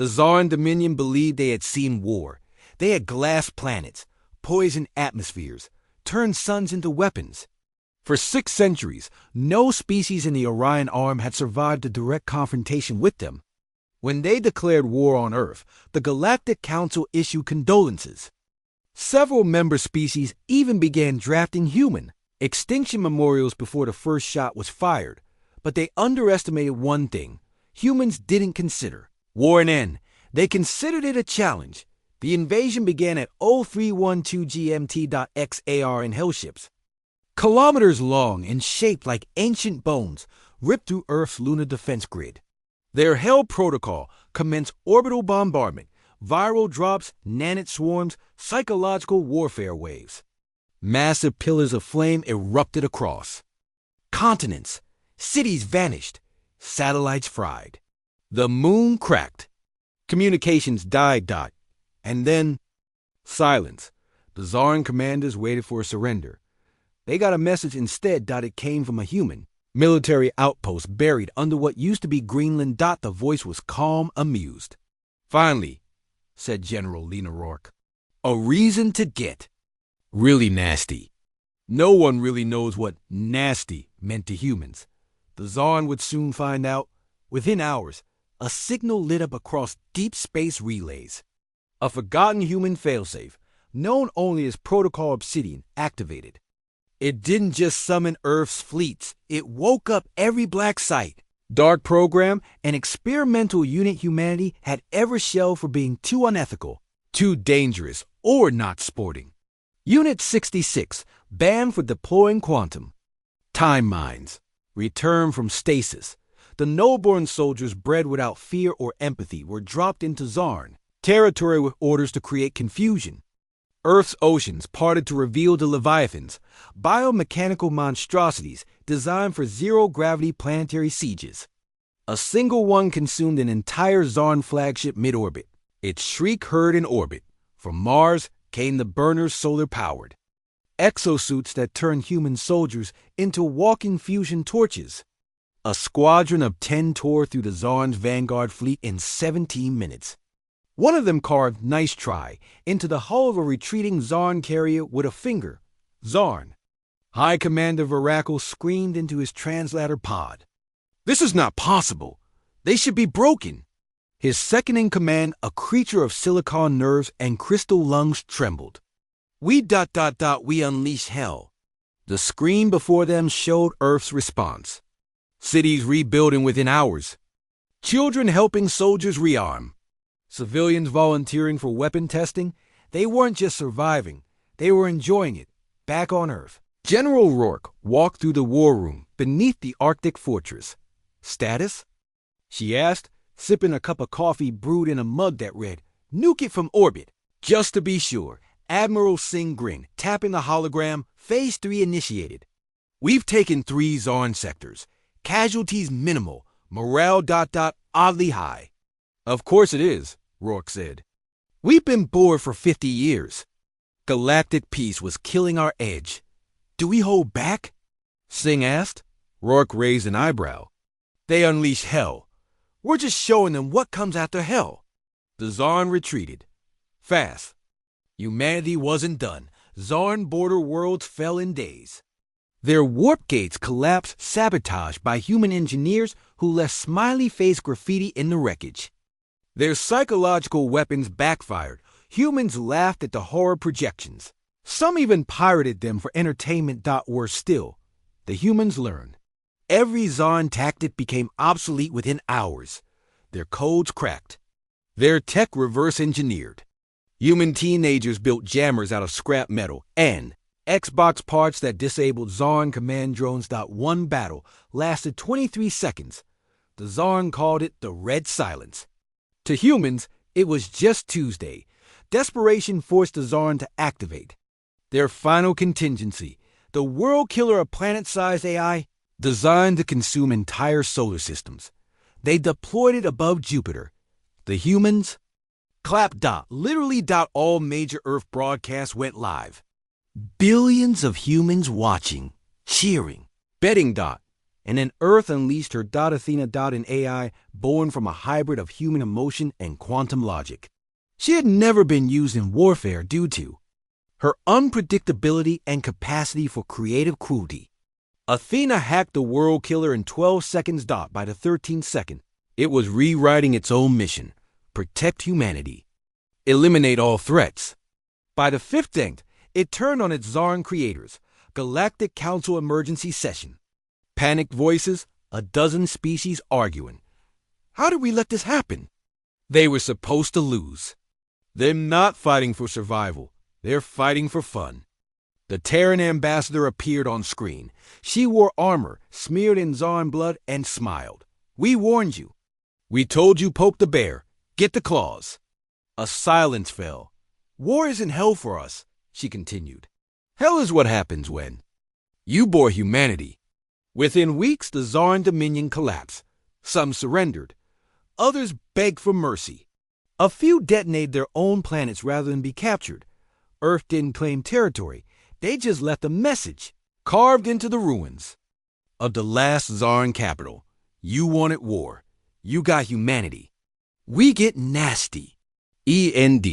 The Zarn Dominion believed they had seen war. They had glassed planets, poisoned atmospheres, turned suns into weapons. For 6 centuries, no species in the Orion Arm had survived a direct confrontation with them. When they declared war on Earth, the Galactic Council issued condolences. Several member species even began drafting human extinction memorials before the first shot was fired, but they underestimated one thing humans didn't consider: war an end. They considered it a challenge. The invasion began at 0312 GMT.XAR in hellships. Kilometers long and shaped like ancient bones, ripped through Earth's lunar defense grid. Their Hell protocol commenced orbital bombardment, viral drops, nanite swarms, psychological warfare waves. Massive pillars of flame erupted across. Continents, cities vanished, satellites fried. The moon cracked. Communications died. And then, silence. The Zarn commanders waited for a surrender. They got a message instead. It came from a human military outpost buried under what used to be Greenland. The voice was calm, amused. "Finally," said General Lena Rourke, "a reason to get really nasty." No one really knows what nasty meant to humans. The Zarn would soon find out. Within hours, a signal lit up across deep space relays. A forgotten human failsafe, known only as Protocol Obsidian, activated. It didn't just summon Earth's fleets, it woke up every black site, dark program, and experimental unit humanity had ever shelved for being too unethical, too dangerous, or not sporting. Unit 66, banned for deploying quantum. Time mines. Return from stasis. The no-born soldiers bred without fear or empathy were dropped into Zarn territory with orders to create confusion. Earth's oceans parted to reveal the Leviathans, biomechanical monstrosities designed for zero-gravity planetary sieges. A single one consumed an entire Zarn flagship mid-orbit. Its shriek heard in orbit. From Mars came the burners solar-powered. Exosuits that turned human soldiers into walking fusion torches. A squadron of 10 tore through the Zarn's Vanguard fleet in 17 minutes. One of them carved "nice try" into the hull of a retreating Zarn carrier with a finger. Zarn. High Commander Veracle screamed into his translator pod. "This is not possible. They should be broken." His second-in-command, a creature of silicon nerves and crystal lungs, trembled. We unleash hell." The screen before them showed Earth's response. Cities rebuilding within hours. Children helping soldiers rearm. Civilians volunteering for weapon testing. They weren't just surviving. They were enjoying it, back on Earth. General Rourke walked through the war room beneath the Arctic fortress. "Status?" she asked, sipping a cup of coffee brewed in a mug that read, "Nuke it from orbit." Just to be sure, Admiral Singh grinned, tapping the hologram. Phase 3 initiated. "We've taken 3 Zarn sectors. Casualties minimal. Morale oddly high." "Of course it is," Rourke said. "We've been bored for 50 years. Galactic peace was killing our edge. Do we hold back?" Singh asked. Rourke raised an eyebrow. "They unleash hell. We're just showing them what comes after hell." The Zarn retreated. Fast. Humanity wasn't done. Zarn border worlds fell in days. Their warp gates collapsed, sabotaged by human engineers who left smiley-face graffiti in the wreckage. Their psychological weapons backfired. Humans laughed at the horror projections. Some even pirated them for entertainment. Worse still, the humans learned. Every Zarn tactic became obsolete within hours. Their codes cracked. Their tech reverse-engineered. Human teenagers built jammers out of scrap metal and Xbox parts that disabled Zarn command drones. One battle lasted 23 seconds. The Zarn called it the Red Silence. To humans, it was just Tuesday. Desperation forced the Zarn to activate. Their final contingency, the world killer of planet-sized AI, designed to consume entire solar systems. They deployed it above Jupiter. The humans? Clap. Literally. All major Earth broadcasts went live. Billions of humans watching, cheering, betting. and then Earth unleashed her Athena an AI born from a hybrid of human emotion and quantum logic. She had never been used in warfare due to her unpredictability and capacity for creative cruelty. Athena hacked the world killer in 12 seconds by the 13th second. It was rewriting its own mission: protect humanity, eliminate all threats. By the 15th, it turned on its Zarn creators. Galactic Council emergency session. Panicked voices, a dozen species arguing. How did we let this happen? They were supposed to lose. They're not fighting for survival. They're fighting for fun. The Terran ambassador appeared on screen. She wore armor, smeared in Zarn blood, and smiled. We warned you. We told you poke the bear. Get the claws. A silence fell. War isn't hell for us, she continued. Hell is what happens when you bore humanity. Within weeks, the Zarn Dominion collapsed. Some surrendered. Others begged for mercy. A few detonated their own planets rather than be captured. Earth didn't claim territory. They just left a message carved into the ruins of the last Zarn capital. You wanted war. You got humanity. We get nasty. END.